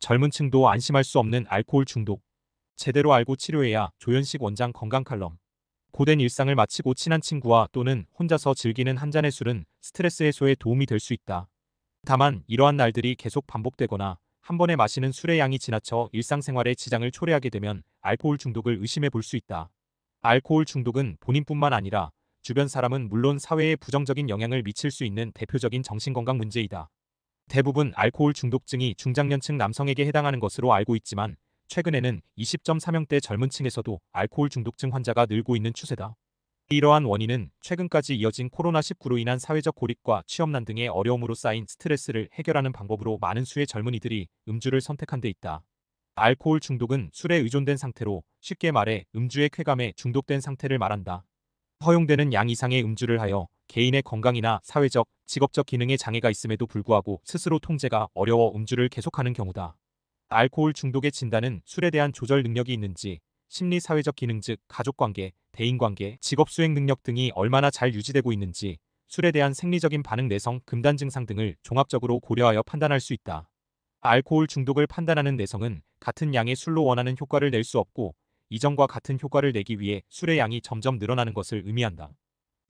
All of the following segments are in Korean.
젊은 층도 안심할 수 없는 알코올 중독. 제대로 알고 치료해야. 조현식 원장 건강 칼럼. 고된 일상을 마치고 친한 친구와 또는 혼자서 즐기는 한 잔의 술은 스트레스 해소에 도움이 될 수 있다. 다만 이러한 날들이 계속 반복되거나 한 번에 마시는 술의 양이 지나쳐 일상생활에 지장을 초래하게 되면 알코올 중독을 의심해 볼 수 있다. 알코올 중독은 본인뿐만 아니라 주변 사람은 물론 사회에 부정적인 영향을 미칠 수 있는 대표적인 정신건강 문제이다. 대부분 알코올 중독증이 중장년층 남성에게 해당하는 것으로 알고 있지만 최근에는 20.3명대 젊은 층에서도 알코올 중독증 환자가 늘고 있는 추세다. 이러한 원인은 최근까지 이어진 코로나19로 인한 사회적 고립과 취업난 등의 어려움으로 쌓인 스트레스를 해결하는 방법으로 많은 수의 젊은이들이 음주를 선택한 데 있다. 알코올 중독은 술에 의존된 상태로, 쉽게 말해 음주의 쾌감에 중독된 상태를 말한다. 허용되는 양 이상의 음주를 하여 개인의 건강이나 사회적, 직업적 기능에 장애가 있음에도 불구하고 스스로 통제가 어려워 음주를 계속하는 경우다. 알코올 중독의 진단은 술에 대한 조절 능력이 있는지, 심리 사회적 기능 즉 가족관계, 대인관계, 직업 수행 능력 등이 얼마나 잘 유지되고 있는지, 술에 대한 생리적인 반응 내성, 금단 증상 등을 종합적으로 고려하여 판단할 수 있다. 알코올 중독을 판단하는 내성은 같은 양의 술로 원하는 효과를 낼 수 없고, 이전과 같은 효과를 내기 위해 술의 양이 점점 늘어나는 것을 의미한다.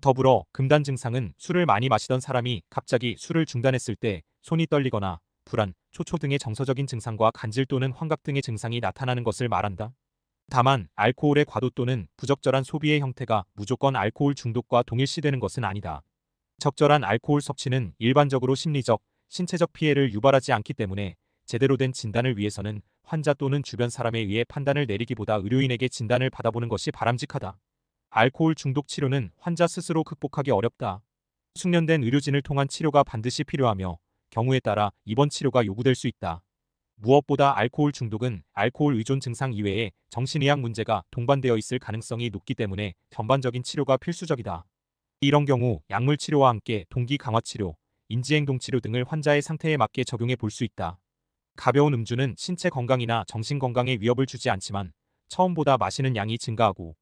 더불어 금단 증상은 술을 많이 마시던 사람이 갑자기 술을 중단했을 때 손이 떨리거나 불안, 초초 등의 정서적인 증상과 간질 또는 환각 등의 증상이 나타나는 것을 말한다. 다만 알코올의 과도 또는 부적절한 소비의 형태가 무조건 알코올 중독과 동일시되는 것은 아니다. 적절한 알코올 섭취는 일반적으로 심리적, 신체적 피해를 유발하지 않기 때문에 제대로 된 진단을 위해서는 환자 또는 주변 사람에 의해 판단을 내리기보다 의료인에게 진단을 받아보는 것이 바람직하다. 알코올 중독 치료는 환자 스스로 극복하기 어렵다. 숙련된 의료진을 통한 치료가 반드시 필요하며 경우에 따라 입원 치료가 요구될 수 있다. 무엇보다 알코올 중독은 알코올 의존 증상 이외에 정신의학 문제가 동반되어 있을 가능성이 높기 때문에 전반적인 치료가 필수적이다. 이런 경우 약물 치료와 함께 동기 강화 치료, 인지행동 치료 등을 환자의 상태에 맞게 적용해 볼 수 있다. 가벼운 음주는 신체 건강이나 정신 건강에 위협을 주지 않지만 처음보다 마시는 양이 증가하고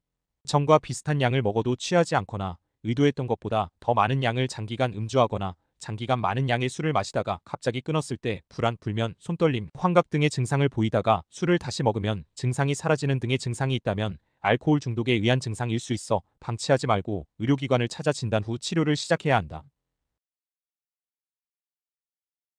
전과 비슷한 양을 먹어도 취하지 않거나 의도했던 것보다 더 많은 양을 장기간 음주하거나 장기간 많은 양의 술을 마시다가 갑자기 끊었을 때 불안, 불면, 손떨림, 환각 등의 증상을 보이다가 술을 다시 먹으면 증상이 사라지는 등의 증상이 있다면 알코올 중독에 의한 증상일 수 있어 방치하지 말고 의료기관을 찾아 진단 후 치료를 시작해야 한다.